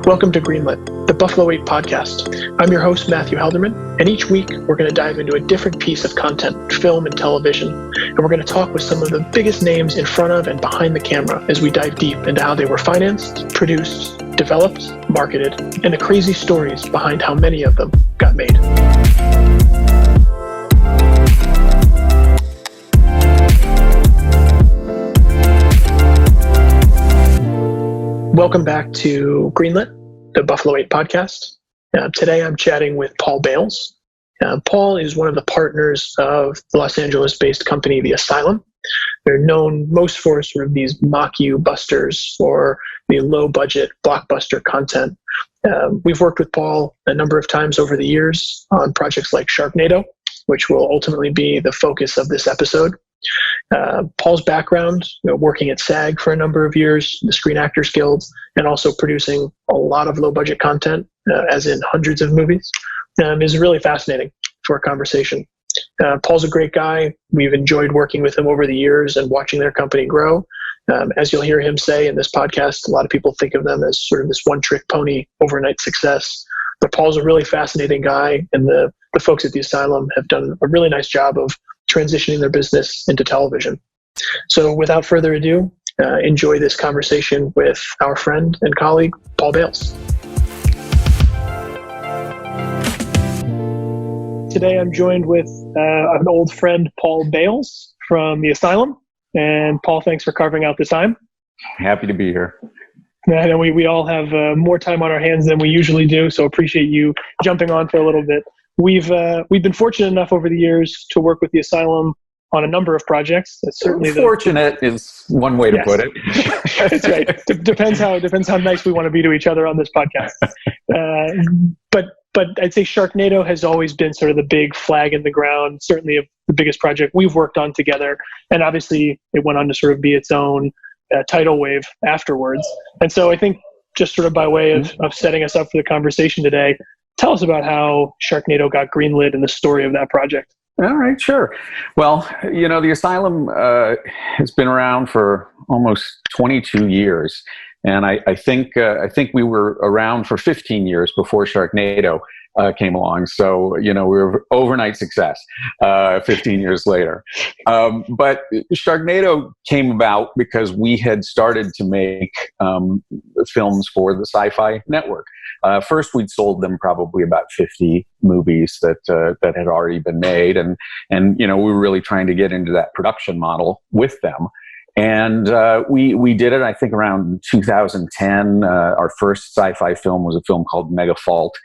Welcome to Greenlit, the Buffalo 8 podcast. I'm your host, Matthew Halderman, and each week we're going to dive into a different piece of content, film and television, and we're going to talk with some of the biggest names in front of and behind the camera as we dive deep into how they were financed, produced, developed, marketed, and the crazy stories behind how many of them got made. Welcome back to Greenlit, the Buffalo 8 podcast. Today I'm chatting with Paul Bales. Paul is one of the partners of the Los Angeles-based company, The Asylum. They're known most for sort of these mock-you busters or the low-budget blockbuster content. We've worked with Paul a number of times over the years on projects like Sharknado, which will ultimately be the focus of this episode. Paul's background, working at SAG for a number of years, the Screen Actors Guild, and also producing a lot of low-budget content, as in hundreds of movies, is really fascinating for a conversation. Paul's a great guy. We've enjoyed working with him over the years and watching their company grow. As you'll hear him say in this podcast, a lot of people think of them as sort of this one-trick pony overnight success. But Paul's a really fascinating guy, and the folks at The Asylum have done a really nice job of transitioning their business into television. So without further ado, enjoy this conversation with our friend and colleague, Paul Bales. Today I'm joined with an old friend, Paul Bales from The Asylum. And Paul, thanks for carving out the time. Happy to be here. I know we all have more time on our hands than we usually do, so appreciate you jumping on for a little bit. We've been fortunate enough over the years to work with The Asylum on a number of projects. That's certainly fortunate is one way to put it. That's right. Depends how nice we want to be to each other on this podcast. But I'd say Sharknado has always been sort of the big flag in the ground, certainly the biggest project we've worked on together. And obviously it went on to sort of be its own tidal wave afterwards. And so I think just sort of by way of setting us up for the conversation today, tell us about how Sharknado got greenlit and the story of that project. All right, sure. Well, The Asylum has been around for almost 22 years. And I think we were around for 15 years before Sharknado came along. So, we were overnight success 15 years later. But Sharknado came about because we had started to make films for the Sci-Fi Network. First, we'd sold them probably about 50 movies that had already been made. And we were really trying to get into that production model with them. And we did it, I think, around 2010. Our first sci-fi film was a film called Mega Fault,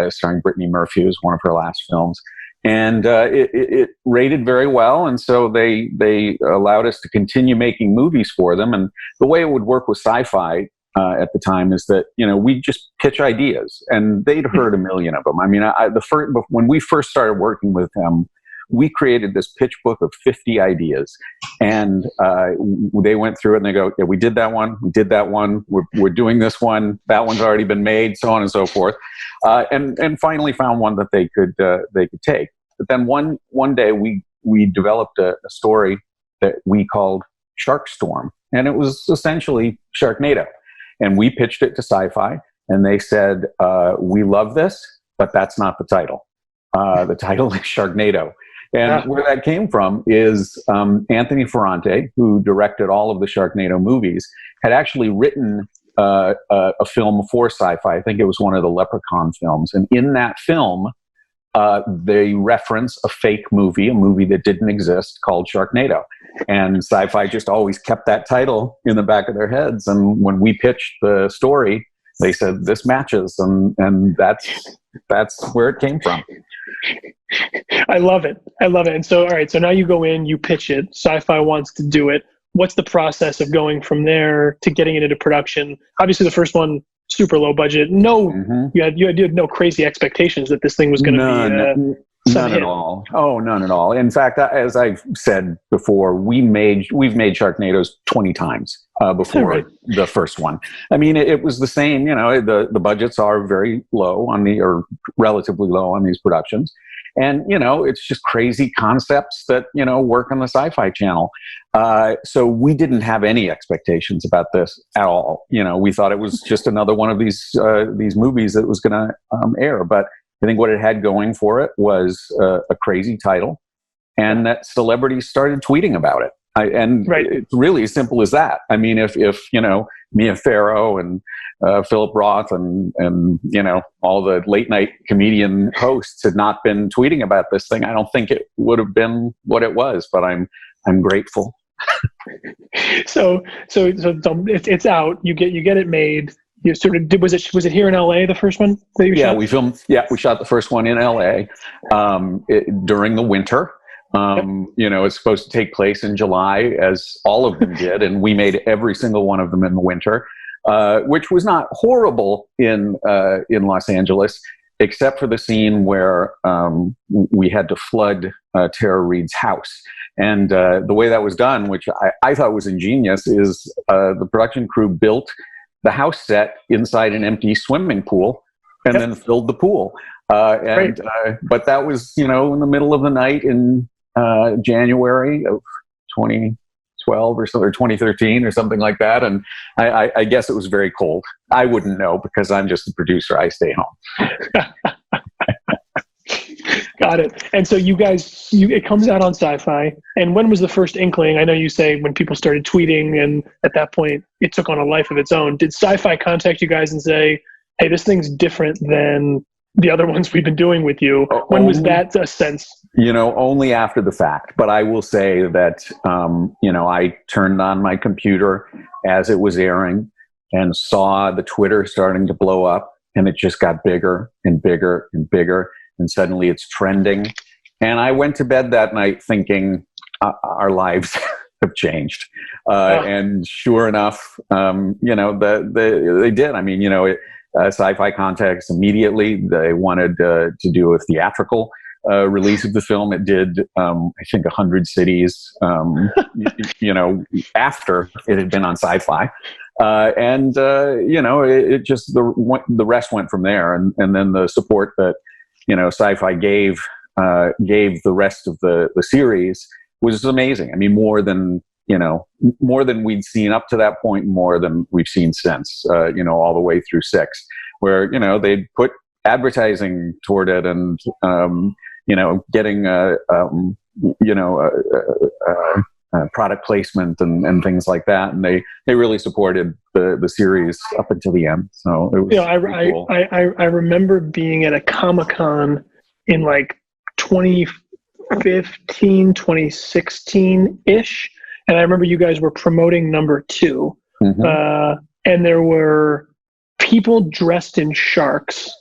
starring Brittany Murphy. It was one of her last films. And it rated very well, and so they allowed us to continue making movies for them. And the way it would work with sci-fi at the time is that, we just pitch ideas, and they'd heard a million of them. I mean, when we first started working with them, we created this pitch book of 50 ideas, and they went through it and they go, yeah, we did that one, we're doing this one, that one's already been made, so on and so forth, and finally found one that they could take. But then one day we developed a story that we called Shark Storm, and it was essentially Sharknado, and we pitched it to Sci-Fi, and they said, we love this, but that's not the title. The title is Sharknado. And where that came from is Anthony Ferrante, who directed all of the Sharknado movies, had actually written a film for Sci-Fi. I think it was one of the Leprechaun films. And in that film, they reference a fake movie, a movie that didn't exist, called Sharknado. And Sci-Fi just always kept that title in the back of their heads. And when we pitched the story, they said, this matches. And that's where it came from. I love it. And so, all right, so now you go in, you pitch it, Sci-Fi wants to do it. What's the process of going from there to getting it into production? Obviously the first one, super low budget. You had no crazy expectations that this thing was going to be none at all. Oh, none at all. In fact, as I've said before, we've made Sharknadoes 20 times before the first one. I mean, it was the same. The budgets are very low or relatively low on these productions, And, it's just crazy concepts that, work on the Sci-Fi Channel. So we didn't have any expectations about this at all. We thought it was just another one of these movies that was going to air. But I think what it had going for it was a crazy title, and that celebrities started tweeting about it. Right. It's really as simple as that. I mean, if Mia Farrow and Philip Roth and all the late night comedian hosts had not been tweeting about this thing, I don't think it would have been what it was. But I'm grateful. So it's out. You get it made. You sort of was it here in LA, the first one that you shot? We shot the first one in LA during the winter. It's supposed to take place in July, as all of them did, and we made every single one of them in the winter, which was not horrible in Los Angeles, except for the scene where we had to flood Tara Reid's house. And the way that was done, which I thought was ingenious, is the production crew built the house set inside an empty swimming pool and then filled the pool. But that was, in the middle of the night in January of 2012 or 2013 or something like that. And I guess it was very cold. I wouldn't know because I'm just the producer. I stay home. Got it. And so you guys, it comes out on Sci-Fi. And when was the first inkling? I know you say when people started tweeting, and at that point it took on a life of its own. Did Sci-Fi contact you guys and say, hey, this thing's different than the other ones we've been doing with you? When was that a sense? Only after the fact. But I will say that, I turned on my computer as it was airing and saw the Twitter starting to blow up, and it just got bigger and bigger and bigger. And suddenly it's trending. And I went to bed that night thinking our lives have changed. And sure enough, they did. I mean, Sci-Fi contacts immediately. They wanted to do a theatrical release of the film. It did, I think, 100 cities, after it had been on Sci-Fi. It just, the rest went from there. And then the support that, Sci-Fi gave the rest of the series was amazing. I mean, more than we'd seen up to that point, more than we've seen since, all the way through 6, where, they'd put advertising toward it and, getting, product placement and things like that. And they really supported the series up until the end. So it was cool. I remember being at a Comic-Con in like 2015, 2016-ish. And I remember you guys were promoting number 2. Mm-hmm. And there were people dressed in sharks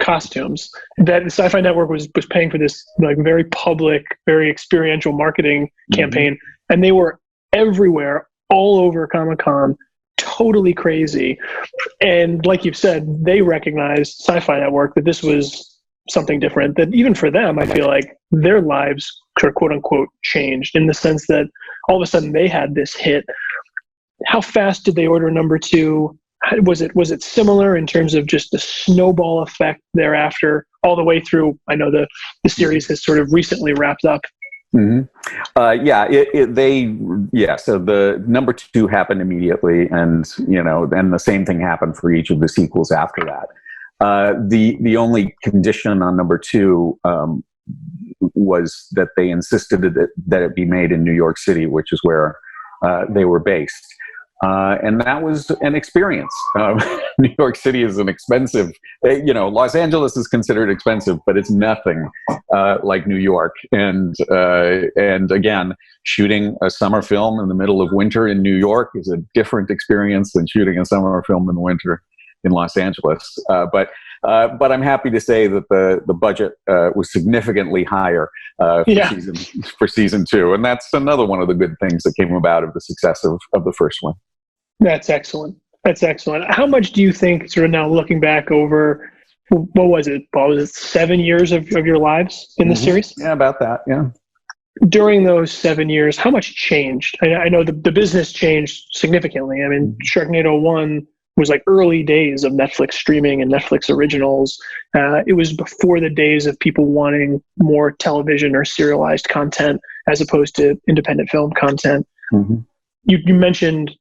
costumes that the Sci-Fi Network was paying for this like very public, very experiential marketing campaign. And they were everywhere, all over Comic-Con, totally crazy. And like you've said, they recognized Sci-Fi Network that this was something different, that even for them, I feel like their lives are quote unquote changed in the sense that all of a sudden they had this hit. How fast did they order number 2? Was it similar in terms of just the snowball effect thereafter all the way through? I know the series has sort of recently wrapped up. Mm-hmm. So the number 2 happened immediately, and the same thing happened for each of the sequels after that. The only condition on number 2 was that they insisted that it be made in New York City, which is where they were based. And that was an experience. New York City is an expensive, Los Angeles is considered expensive, but it's nothing like New York. And again, shooting a summer film in the middle of winter in New York is a different experience than shooting a summer film in the winter in Los Angeles. But I'm happy to say that the budget was significantly higher for season 2. And that's another one of the good things that came about of the success of the first one. That's excellent. How much do you think, sort of now looking back over, what was it, Paul? Was it 7 years of your lives in the series? Yeah, about that, yeah. During those 7 years, how much changed? I know the business changed significantly. I mean, Sharknado 1 was like early days of Netflix streaming and Netflix originals. It was before the days of people wanting more television or serialized content as opposed to independent film content. Mm-hmm. You mentioned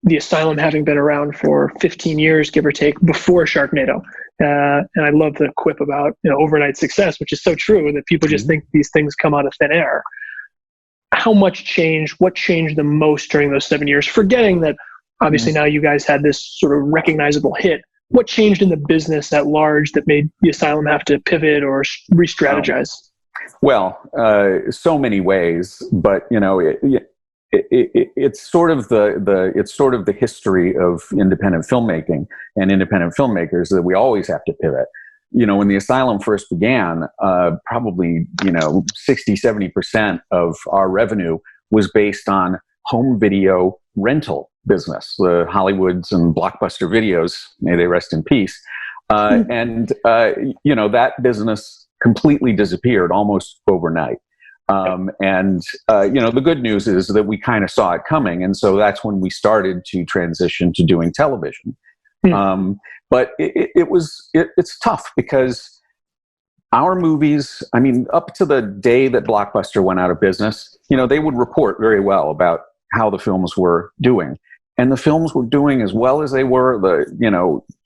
the Asylum having been around for 15 years, give or take, before Sharknado. And I love the quip about overnight success, which is so true, that people just think these things come out of thin air. How much changed? What changed the most during those 7 years? Forgetting that obviously now you guys had this sort of recognizable hit. What changed in the business at large that made the Asylum have to pivot or re-strategize? Well, so many ways, but it's sort of the history of independent filmmaking and independent filmmakers that we always have to pivot. When the Asylum first began, probably 60-70% of our revenue was based on home video rental business, the Hollywoods and Blockbuster Videos, may they rest in peace. And that business completely disappeared almost overnight. The good news is that we kind of saw it coming. And so that's when we started to transition to doing television. But it's tough because our movies, up to the day that Blockbuster went out of business, they would report very well about how the films were doing. And the films were doing as well as they were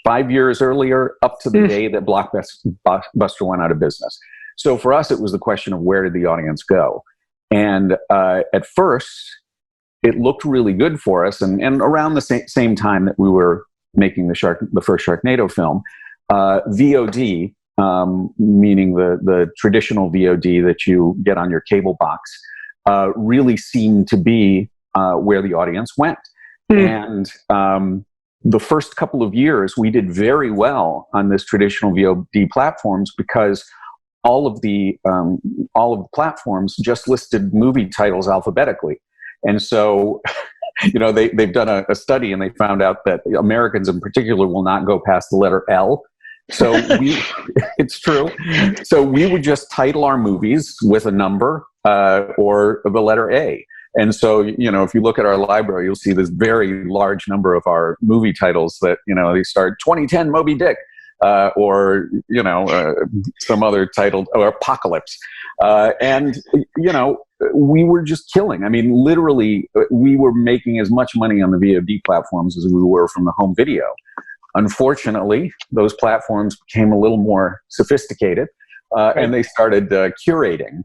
5 years earlier up to the day that Blockbuster went out of business. So for us, it was the question of where did the audience go? And at first, it looked really good for us. And around the same time that we were making the first Sharknado film, VOD, meaning the traditional VOD that you get on your cable box, really seemed to be where the audience went. And the first couple of years, we did very well on this traditional VOD platforms because all of the platforms just listed movie titles alphabetically. And so, they've done a study and they found out that Americans in particular will not go past the letter L. So it's true. So we would just title our movies with a number or the letter A. And so, if you look at our library, you'll see this very large number of our movie titles that, they start 2010 Moby Dick, or some other title, or Apocalypse. We were just killing. Literally, we were making as much money on the VOD platforms as we were from the home video. Unfortunately, those platforms became a little more sophisticated, and they started curating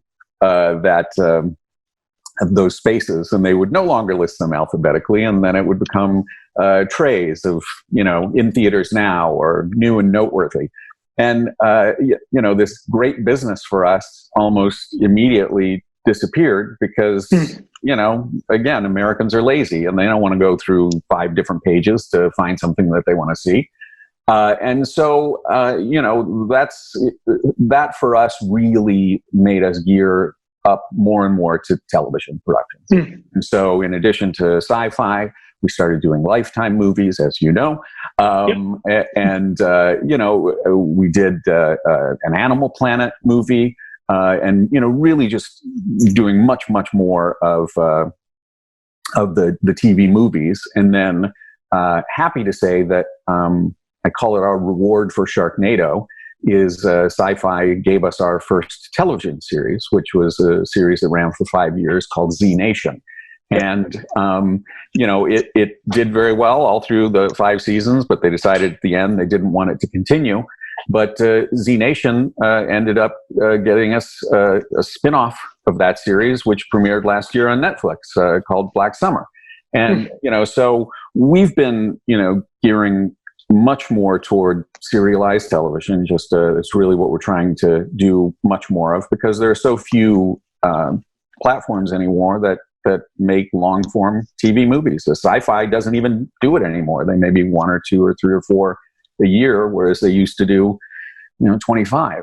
those spaces, and they would no longer list them alphabetically, and then it would become trays of, in theaters now or new and noteworthy. And, this great business for us almost immediately disappeared because, again, Americans are lazy and they don't want to go through 5 different pages to find something that they want to see. And so, that for us really made us gear up more and more to television productions. And so in addition to sci-fi, we started doing Lifetime movies, as you know. And, we did an Animal Planet movie, and, really just doing much, much more of the TV movies. And then happy to say that I call it our reward for Sharknado, is Sci-Fi gave us our first television series, which was a series that ran for 5 years called Z Nation. And, it did very well all through the 5 seasons, but they decided at the end they didn't want it to continue. But Z Nation ended up getting us a spinoff of that series, which premiered last year on Netflix, called Black Summer. And, so we've been, gearing much more toward serialized television. Just it's really what we're trying to do much more of, because there are so few platforms anymore that make long form TV movies. The Sci-Fi doesn't even do it anymore. They maybe 1 or 2 or 3 or 4 a year, whereas they used to do 25.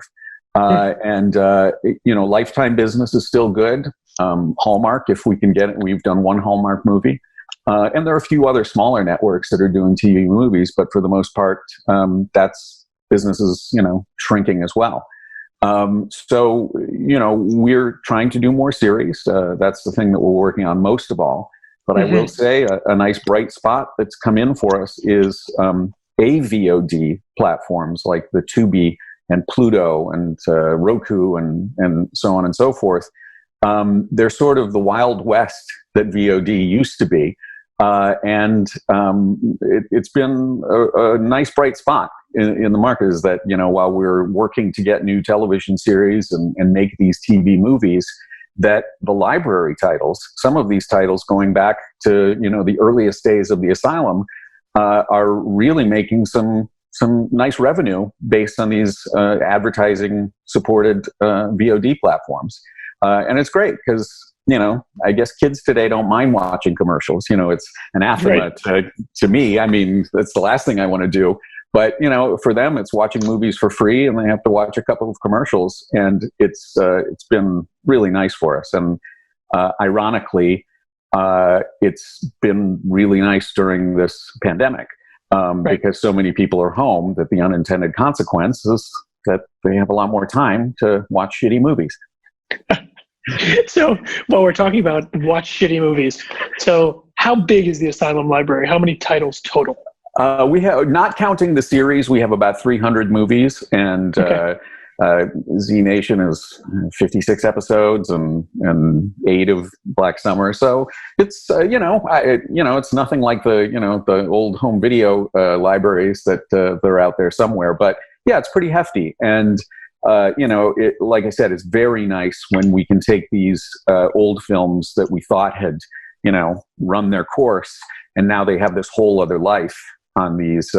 Lifetime business is still good. Hallmark, if we can get it. We've done 1 Hallmark movie. And there are a few other smaller networks that are doing TV movies, but for the most part, that's business is, shrinking as well. So, we're trying to do more series. That's the thing that we're working on most of all. But I will say a nice bright spot that's come in for us is AVOD platforms like the Tubi and Pluto and Roku and so on and so forth. They're sort of the Wild West that VOD used to be. It's been a nice bright spot in the market, is that, while we're working to get new television series and make these TV movies, that the library titles, some of these titles going back to, the earliest days of the Asylum, are really making some nice revenue based on these advertising supported VOD platforms. And it's great because, I guess kids today don't mind watching commercials. It's anathema to me. I mean, that's the last thing I want to do. But, for them, it's watching movies for free, and they have to watch a couple of commercials. And it's been really nice for us. And ironically, it's been really nice during this pandemic because so many people are home, that the unintended consequence is that they have a lot more time to watch shitty movies. So, while we're talking about watch shitty movies, so how big is the Asylum library? How many titles total? We have, not counting the series, we have about 300 movies, and Z Nation is 56 episodes and 8 of Black Summer. So it's it's nothing like the old home video libraries that are out there somewhere. But yeah, it's pretty hefty. And like I said, it's very nice when we can take these old films that we thought had run their course, and now they have this whole other life on these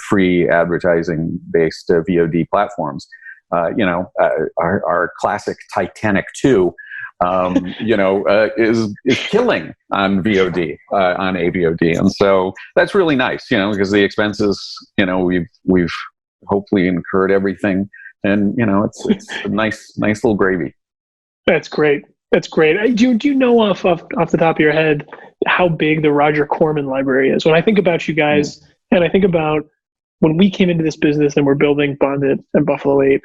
free advertising-based VOD platforms. Our classic Titanic 2, is killing on VOD, on AVOD, and so that's really nice, because the expenses, we've hopefully incurred everything, and it's a nice little gravy. That's great. That's great. Do you know off the top of your head how big the Roger Corman library is? When I think about you guys, and I think about when we came into this business and we're building Bonded and Buffalo 8,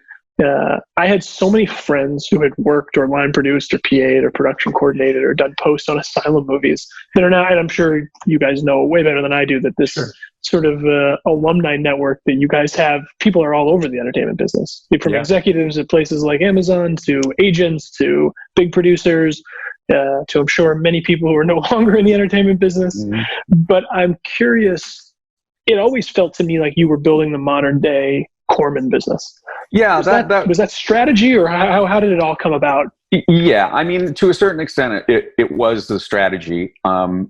I had so many friends who had worked or line produced or PA'd or production coordinated or done posts on Asylum movies that are now, and I'm sure you guys know way better than I do, that this sort of alumni network that you guys have, people are all over the entertainment business, from executives at places like Amazon to agents to big producers to, I'm sure, many people who are no longer in the entertainment business. But I'm curious, it always felt to me like you were building the modern day Corman business. Yeah, was that strategy, or how did it all come about? Yeah, I mean, to a certain extent, it was the strategy. I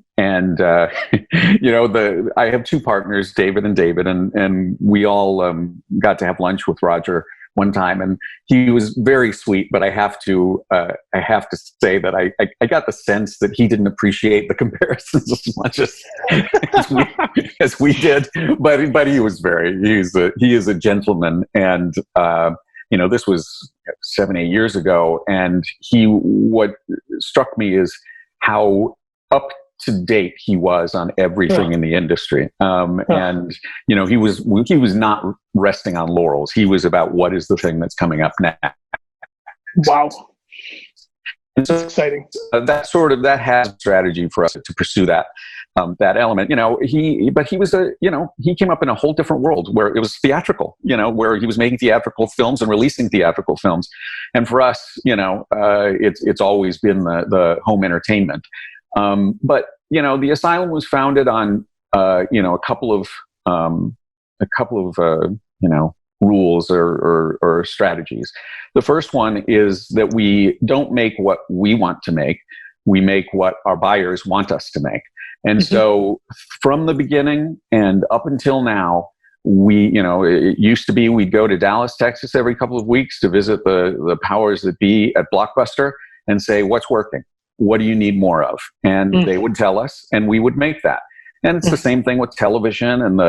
have 2 partners, David, and we all got to have lunch with Roger one time, and he was very sweet. But I have to say that I got the sense that he didn't appreciate the comparisons as much as we did. But he was he is a gentleman, and this was 7-8 years ago, and what struck me is how up to date he was on everything in the industry. And he was not resting on laurels. He was about what is the thing that's coming up next. Wow. And so, that's exciting. That has a strategy for us to pursue that element. He came up in a whole different world where it was theatrical, where he was making theatrical films and releasing theatrical films. And for us, it's always been the home entertainment. But the Asylum was founded on a couple of rules or strategies. The first one is that we don't make what we want to make; we make what our buyers want us to make. And so, from the beginning and up until now, it used to be we'd go to Dallas, Texas every couple of weeks to visit the powers that be at Blockbuster and say, "What's working? What do you need more of?" And they would tell us, and we would make that. And it's the same thing with television and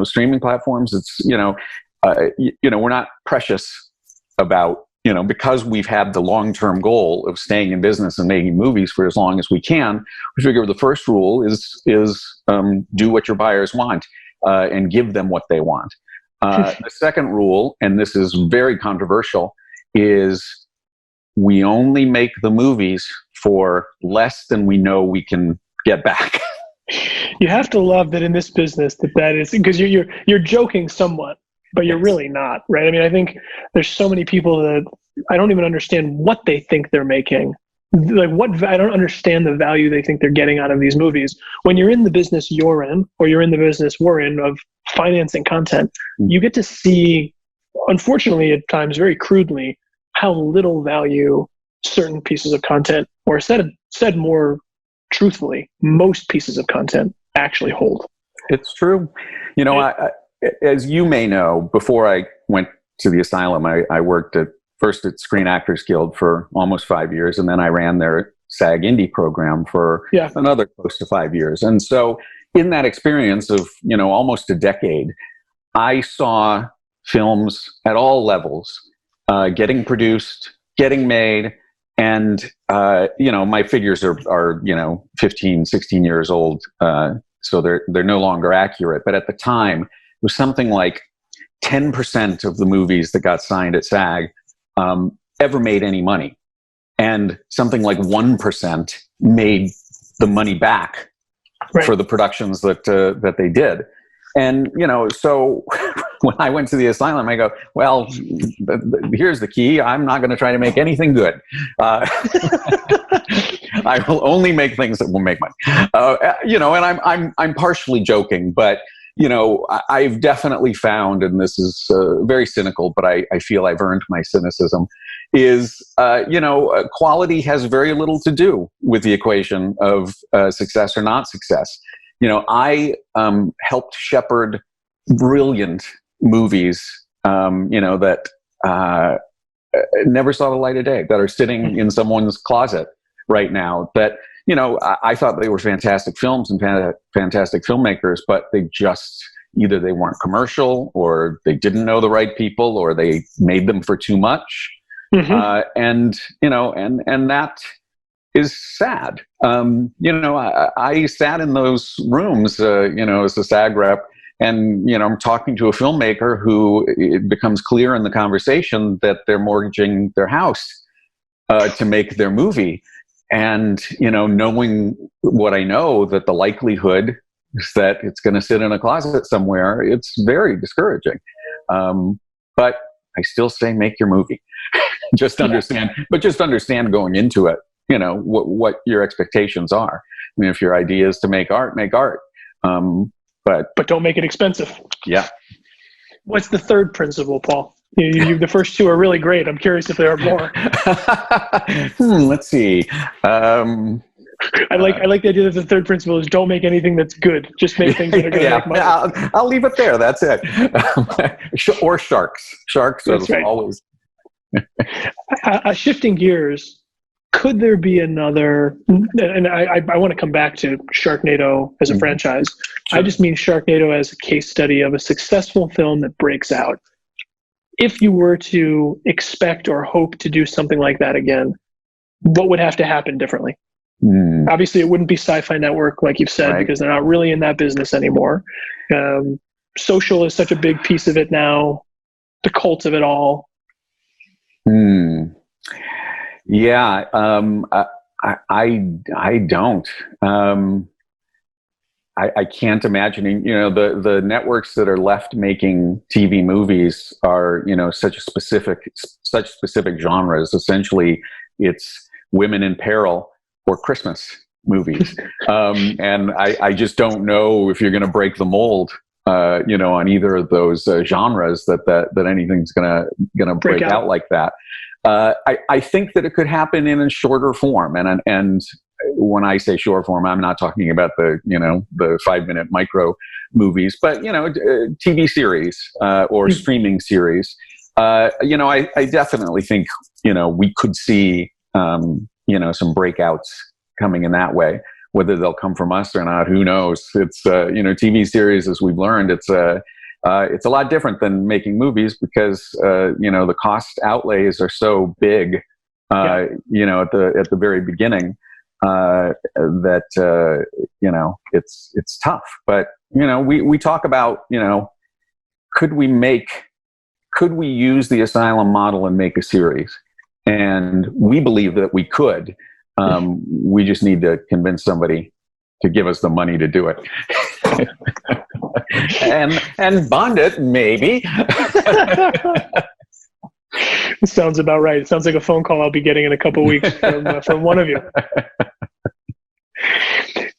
streaming platforms. It's we're not precious about because we've had the long-term goal of staying in business and making movies for as long as we can. We figure the first rule is do what your buyers want and give them what they want. The second rule, and this is very controversial, is we only make the movies for less than we know we can get back. You have to love that in this business that is, because you're joking somewhat, but you're really not, right? I mean, I think there's so many people that I don't even understand what they think they're making. Like I don't understand the value they think they're getting out of these movies. When you're in the business you're in, or you're in the business we're in of financing content, you get to see, unfortunately at times very crudely, how little value certain pieces of content, or said more truthfully, most pieces of content actually hold. It's true. You know, I, as you may know, before I went to the Asylum, I worked first at Screen Actors Guild for almost 5 years, and then I ran their SAG Indie program for another close to 5 years. And so in that experience of, you know, almost a decade, I saw films at all levels getting produced, getting made, and, you know, my figures are, you know, 15, 16 years old, so they're no longer accurate. But at the time, it was something like 10% of the movies that got signed at SAG ever made any money. And something like 1% made the money back for the productions that they did. And, you know, so when I went to the Asylum, I go, well, here's the key. I'm not going to try to make anything good. I will only make things that will make money. You know, and I'm partially joking, but, you know, I've definitely found, and this is very cynical, but I feel I've earned my cynicism, is, you know, quality has very little to do with the equation of success or not success. You know, I helped shepherd brilliant movies, you know, that never saw the light of day, that are sitting in someone's closet right now, that, you know, I thought they were fantastic films and fantastic filmmakers, but they just, either they weren't commercial, or they didn't know the right people, or they made them for too much. And, you know, and that is sad. You know, I sat in those rooms, you know, as a SAG rep, and, you know, I'm talking to a filmmaker who, it becomes clear in the conversation that they're mortgaging their house to make their movie. And, you know, knowing what I know, that the likelihood is that it's going to sit in a closet somewhere, it's very discouraging. But I still say, make your movie. Just understand, but just understand going into it, you know, what your expectations are. I mean, if your idea is to make art, make art. But don't make it expensive. Yeah. What's the third principle, Paul? The first two are really great. I'm curious if there are more. Let's see. I like the idea that the third principle is don't make anything that's good. Just make things that are going to make money. I'll leave it there. That's it. Or sharks. Sharks are always. Shifting gears, could there be another, and I want to come back to Sharknado as a franchise. Sure. I just mean Sharknado as a case study of a successful film that breaks out. If you were to expect or hope to do something like that again, what would have to happen differently? Obviously, it wouldn't be Sci-Fi Network, like you've said, because they're not really in that business anymore. Social is such a big piece of it now, the cult of it all. Yeah, I don't. I can't imagine, you know, the networks that are left making TV movies are, you know, such specific genres. Essentially, it's women in peril or Christmas movies. And I just don't know if you're going to break the mold, you know, on either of those genres that anything's going to break out like that. I think that it could happen in a shorter form, and when I say short form, I'm not talking about the 5-minute micro movies, but, you know, TV series or streaming series. You know, I definitely think, you know, we could see you know, some breakouts coming in that way. Whether they'll come from us or not, who knows? It's you know, TV series, as we've learned, it's a lot different than making movies, because you know, the cost outlays are so big, you know, at the very beginning, that you know, it's tough. But, you know, we talk about, you know, could we use the Asylum model and make a series? And we believe that we could. We just need to convince somebody to give us the money to do it. and bond it, maybe. It sounds about right. It sounds like a phone call I'll be getting in a couple of weeks from one of you.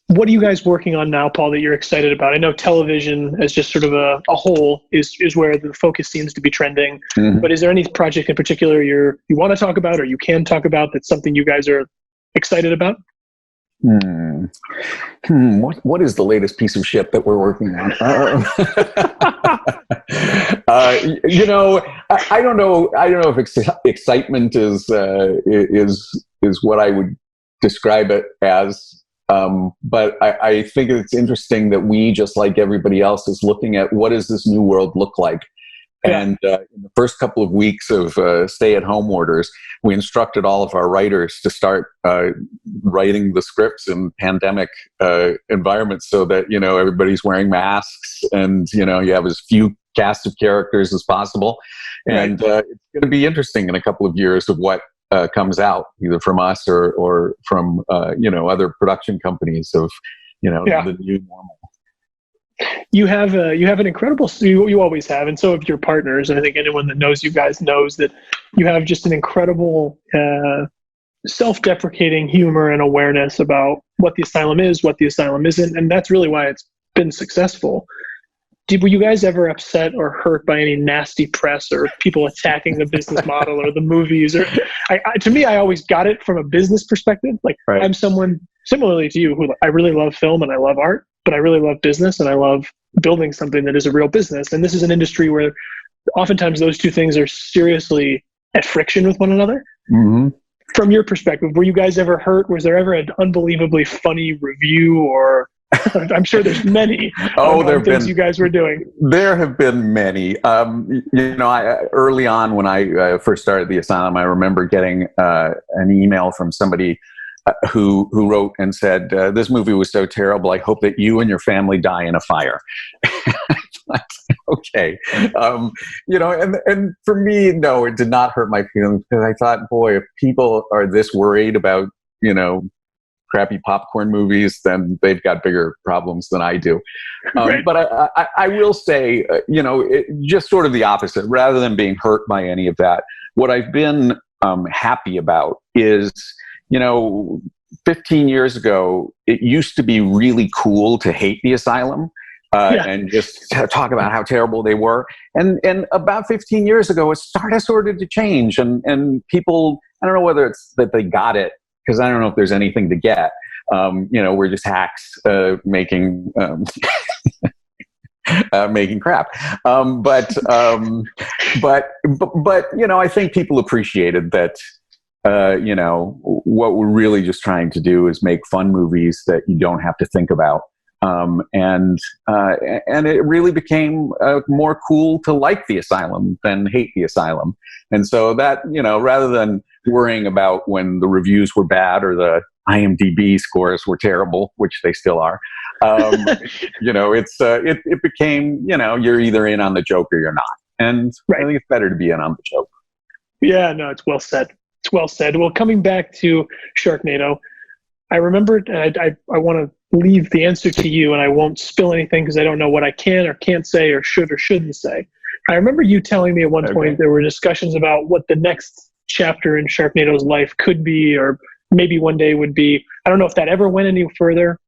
What are you guys working on now, Paul, that you're excited about? I know television as just sort of a whole is where the focus seems to be trending. Mm-hmm. But is there any project in particular you want to talk about or you can talk about that's something you guys are excited about? What is the latest piece of shit that we're working on? I don't know if excitement is what I would describe it as. But I think it's interesting that we, just like everybody else, is looking at what does this new world look like. Yeah. And in the first couple of weeks of stay-at-home orders, we instructed all of our writers to start writing the scripts in pandemic environments, so that everybody's wearing masks and you have as few cast of characters as possible. And it's going to be interesting in a couple of years of what comes out, either from us or from other production companies of the new normal. You have an incredible, you always have, and so have your partners, and I think anyone that knows you guys knows that you have just an incredible self-deprecating humor and awareness about what the asylum is, what the asylum isn't, and that's really why it's been successful. Were you guys ever upset or hurt by any nasty press or people attacking the business model or the movies? Or to me, I always got it from a business perspective. Like, right. I'm someone similarly to you who I really love film and I love art, but I really love business and I love building something that is a real business. And this is an industry where oftentimes those two things are seriously at friction with one another. Mm-hmm. From your perspective, were you guys ever hurt? Was there ever an unbelievably funny review or I'm sure there's many things you guys were doing. There have been many. Early on when I first started the asylum, I remember getting an email from somebody who wrote and said, "This movie was so terrible. I hope that you and your family die in a fire." Okay, and for me, no, it did not hurt my feelings, because I thought, boy, if people are this worried about crappy popcorn movies, then they've got bigger problems than I do. Right. But I will say, just sort of the opposite. Rather than being hurt by any of that, what I've been happy about is, 15 years ago, it used to be really cool to hate the asylum and just talk about how terrible they were. And about 15 years ago, it started to change. And people, I don't know whether it's that they got it, because I don't know if there's anything to get. We're just hacks making making crap. But I think people appreciated that. What we're really just trying to do is make fun movies that you don't have to think about. And it really became more cool to like the asylum than hate the asylum. And so that, rather than worrying about when the reviews were bad or the IMDb scores were terrible, which they still are, it became, you're either in on the joke or you're not. And I think it's better to be in on the joke. Yeah, no, it's well said. It's well said. Well, coming back to Sharknado, I remembered, and I want to leave the answer to you, and I won't spill anything because I don't know what I can or can't say or should or shouldn't say. I remember you telling me at one point there were discussions about what the next chapter in Sharknado's life could be, or maybe one day would be. I don't know if that ever went any further.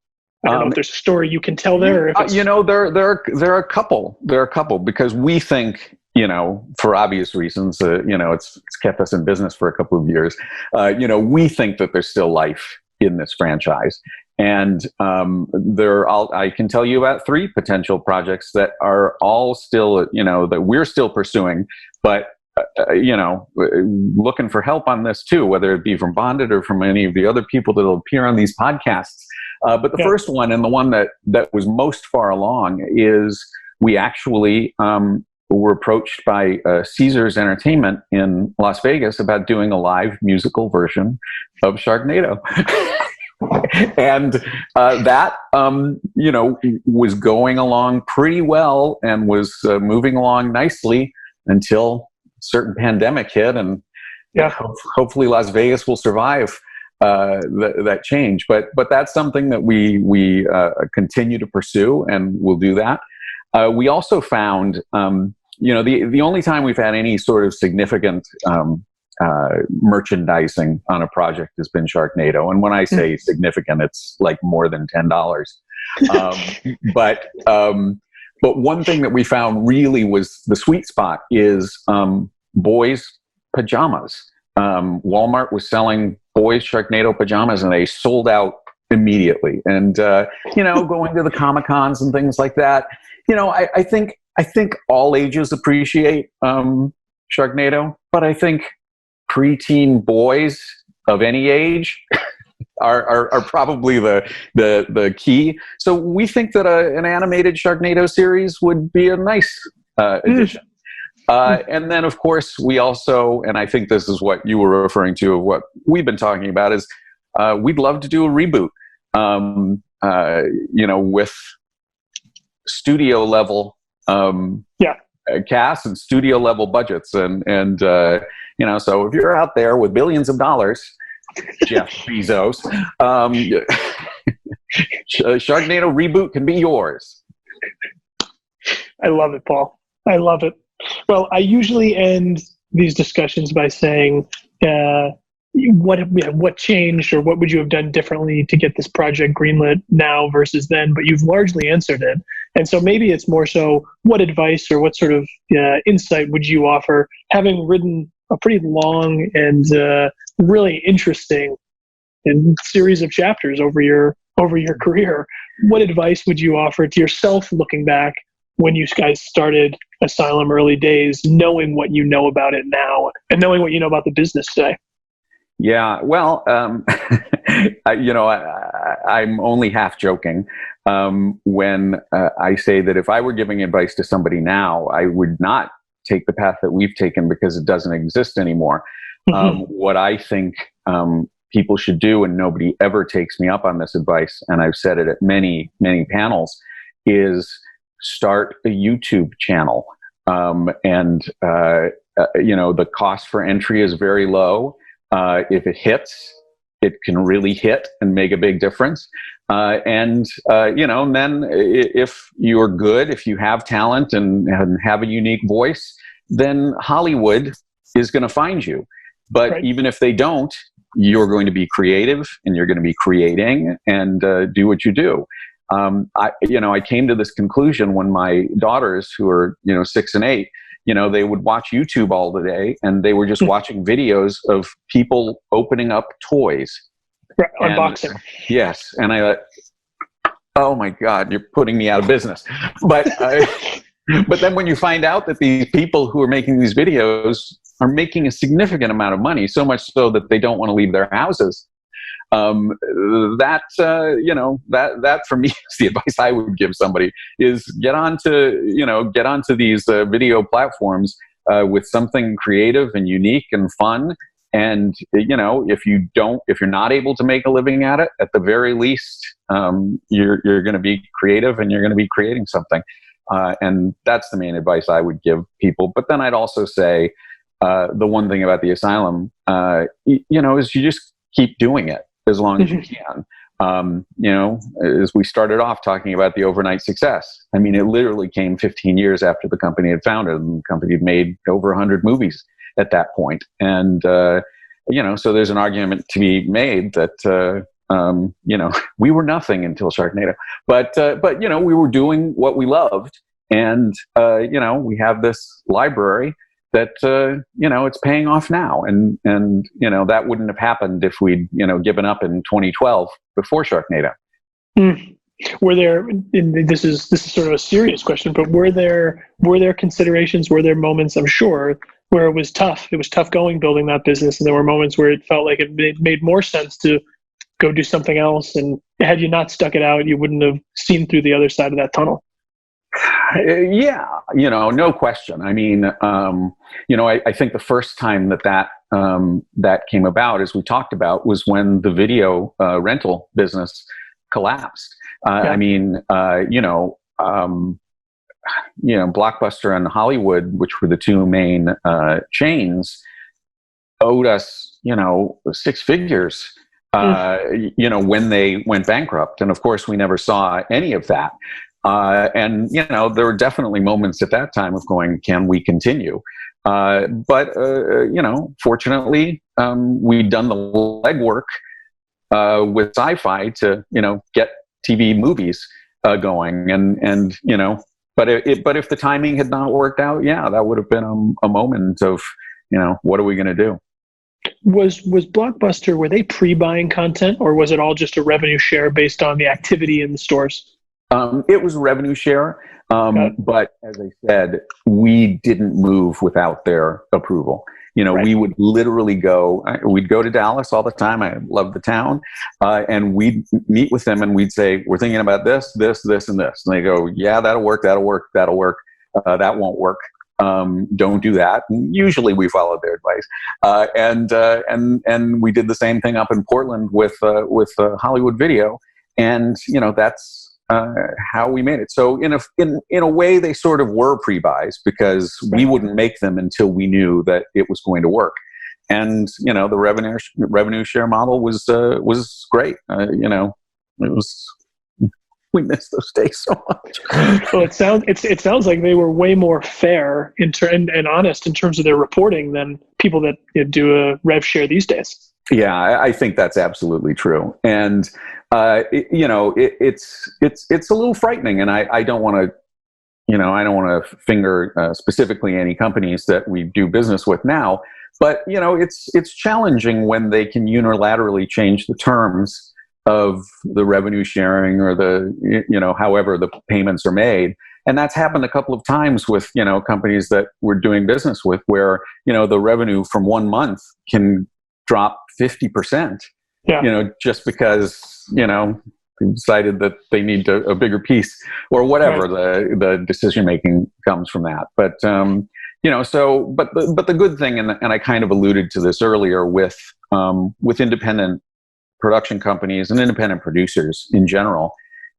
I don't know if there's a story you can tell there. Or if it's... there are a couple. There are a couple, because we think, for obvious reasons, it's kept us in business for a couple of years. We think that there's still life in this franchise. And I can tell you about 3 potential projects that are all still, that we're still pursuing, but, looking for help on this too, whether it be from Bonded or from any of the other people that will appear on these podcasts. But the first one, and the one that was most far along, is we actually were approached by Caesars Entertainment in Las Vegas about doing a live musical version of Sharknado. And that, was going along pretty well and was moving along nicely until a certain pandemic hit. And hopefully Las Vegas will survive. that change. But that's something that we continue to pursue, and we'll do that. We also found, the only time we've had any sort of significant merchandising on a project has been Sharknado. And when I say significant, it's like more than $10. But one thing that we found really was the sweet spot is boys' pajamas. Walmart was selling boys' Sharknado pajamas, and they sold out immediately. And going to the Comic-Cons and things like that, I think all ages appreciate Sharknado, but I think preteen boys of any age are probably the key. So we think that an animated Sharknado series would be a nice addition. And then, of course, we also, and I think this is what you were referring to, of what we've been talking about, is we'd love to do a reboot, with studio level cast and studio level budgets. And so if you're out there with billions of dollars, Jeff Bezos, Sharknado reboot can be yours. I love it, Paul. I love it. Well, I usually end these discussions by saying, what changed, or what would you have done differently to get this project greenlit now versus then? But you've largely answered it. And so maybe it's more so, what advice or what sort of insight would you offer, having written a pretty long and really interesting series of chapters over your career? What advice would you offer to yourself looking back when you guys started Asylum early days, knowing what you know about it now and knowing what you know about the business today? Yeah, well, I'm only half joking when I say that if I were giving advice to somebody now, I would not take the path that we've taken, because it doesn't exist anymore. What I think people should do, and nobody ever takes me up on this advice, and I've said it at many, many panels, is start a YouTube channel. The cost for entry is very low. If it hits, it can really hit and make a big difference. Then if you're good, if you have talent and have a unique voice, then Hollywood is going to find you. But right. Even if they don't, you're going to be creative, and you're going to be creating and do what you do. I came to this conclusion when my daughters, who are 6 and 8, they would watch YouTube all the day, and they were just watching videos of people opening up toys. Right, unboxing. Yes. And I thought, oh my God, you're putting me out of business. But then when you find out that these people who are making these videos are making a significant amount of money, so much so that they don't want to leave their houses, that for me is the advice I would give somebody, is get onto these video platforms with something creative and unique and fun. And if you're not able to make a living at it, at the very least, you're going to be creative, and you're going to be creating something. And that's the main advice I would give people. But then I'd also say the one thing about the Asylum, is you just keep doing it as long as you can. As we started off talking about the overnight success, I mean, it literally came 15 years after the company had founded, and the company had made over 100 movies at that point. And, so there's an argument to be made that, we were nothing until Sharknado, but we were doing what we loved. And, we have this library that, it's paying off now. And that wouldn't have happened if we'd, given up in 2012 before Sharknado. Were there, and this is sort of a serious question, but were there considerations, were there moments, I'm sure, where it was tough going building that business, and there were moments where it felt like it made more sense to go do something else, and had you not stuck it out, you wouldn't have seen through the other side of that tunnel? Yeah, no question. I mean, I think the first time that came about, as we talked about, was when the video rental business collapsed. I mean, Blockbuster and Hollywood, which were the two main chains, owed us, 6 figures when they went bankrupt. And of course, we never saw any of that. And there were definitely moments at that time of going, can we continue? But fortunately, we'd done the legwork with sci-fi to, get TV movies going. And but if the timing had not worked out, that would have been a moment of, what are we going to do? Was Blockbuster, were they pre-buying content, or was it all just a revenue share based on the activity in the stores? It was revenue share, but as I said, we didn't move without their approval. Right. We would literally we'd go to Dallas all the time. I love the town. And we'd meet with them and we'd say, we're thinking about this, this, this, and this. And they go, yeah, that'll work. That won't work. Don't do that. And usually we followed their advice. And we did the same thing up in Portland with Hollywood Video. And, that's how we made it. So in a way, they sort of were pre-buys because we wouldn't make them until we knew that it was going to work. And the revenue share model was great. It was. We miss those days so much. Well, it sounds like they were way more fair and honest in terms of their reporting than people that do a rev share these days. Yeah, I think that's absolutely true. And it's a little frightening, and I don't want to finger specifically any companies that we do business with now, but it's challenging when they can unilaterally change the terms of the revenue sharing or the however the payments are made. And that's happened a couple of times with companies that we're doing business with, where the revenue from 1 month can drop 50%. Just because they decided that they need a bigger piece or whatever. Right. The decision making comes from that. But but the good thing, and I kind of alluded to this earlier with independent production companies and independent producers in general,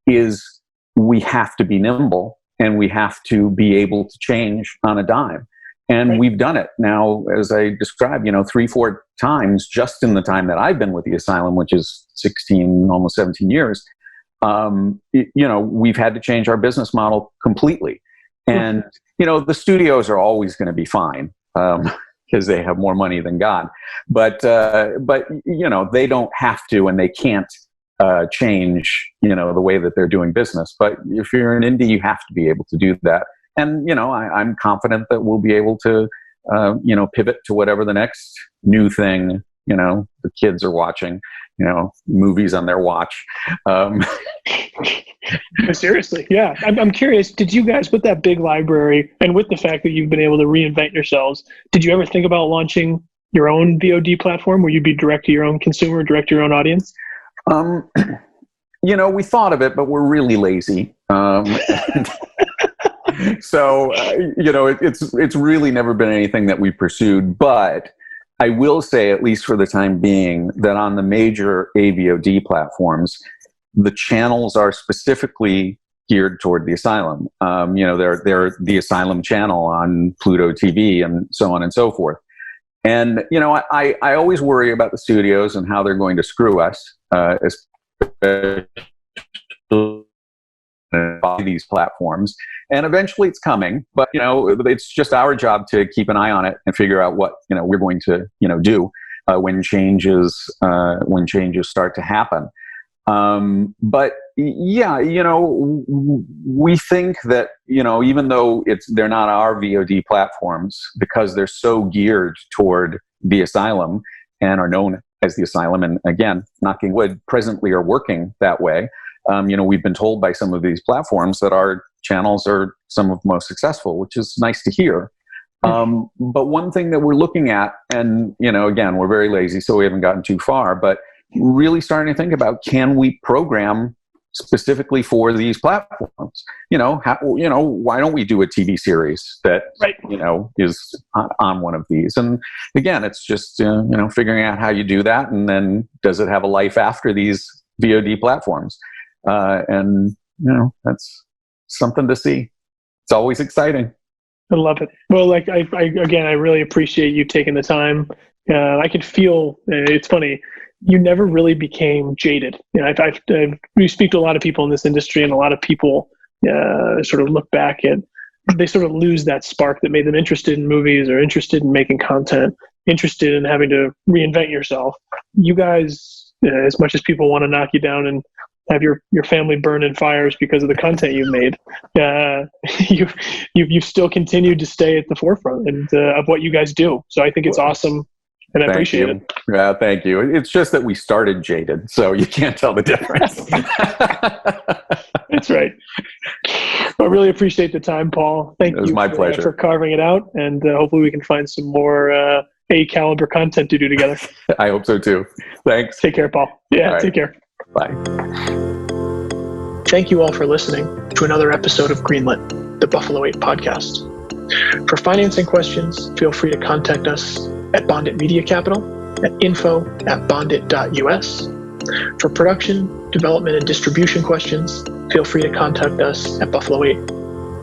is we have to be nimble and we have to be able to change on a dime. And we've done it now, as I described, 3-4 times just in the time that I've been with the asylum, which is 16, almost 17 years. We've had to change our business model completely. And, the studios are always going to be fine because they have more money than God. But they don't have to, and they can't change, the way that they're doing business. But if you're an indie, you have to be able to do that. And, I'm confident that we'll be able to, pivot to whatever the next new thing, the kids are watching, movies on their watch. Seriously. Yeah. I'm curious, did you guys, with that big library and with the fact that you've been able to reinvent yourselves, did you ever think about launching your own VOD platform where you'd be direct to your own consumer, direct to your own audience? We thought of it, but we're really lazy. So, it's really never been anything that we pursued. But I will say, at least for the time being, that on the major AVOD platforms, the channels are specifically geared toward the asylum. They're the asylum channel on Pluto TV and so on and so forth. And, I always worry about the studios and how they're going to screw us, especially these platforms. And eventually it's coming, but it's just our job to keep an eye on it and figure out what we're going to do when changes start to happen. But yeah, we think that even though they're not our VOD platforms, because they're so geared toward the asylum and are known as the asylum, and again, knocking wood, presently are working that way. We've been told by some of these platforms that our channels are some of the most successful, which is nice to hear. But one thing that we're looking at, and, again, we're very lazy, so we haven't gotten too far, but really starting to think about, can we program specifically for these platforms? Why don't we do a TV series that, is on one of these? And again, it's just, figuring out how you do that. And then does it have a life after these VOD platforms? And that's something to see. It's always exciting. I love it. Well, I really appreciate you taking the time I could feel, it's funny, you never really became jaded. We speak to a lot of people in this industry, and a lot of people sort of look back at, they sort of lose that spark that made them interested in movies or interested in making content, interested in having to reinvent yourself. You guys, as much as people want to knock you down and have your family burn in fires because of the content you've made, you've still continued to stay at the forefront of what you guys do. So I think it's awesome, and I appreciate it. Yeah, thank you. It's just that we started jaded, so you can't tell the difference. That's right. I really appreciate the time, Paul. Thank you. It was my pleasure for carving it out, and hopefully we can find some more A-caliber content to do together. I hope so too. Thanks. Take care, Paul. Yeah, right. Take care. Bye. Thank you all for listening to another episode of Greenlit, the Buffalo 8 podcast. For financing questions, feel free to contact us at Bondit Media Capital at info@bondit.us. For production, development, and distribution questions, feel free to contact us at Buffalo 8,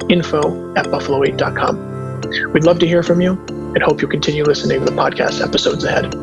info@buffalo8.com. We'd love to hear from you and hope you'll continue listening to the podcast episodes ahead.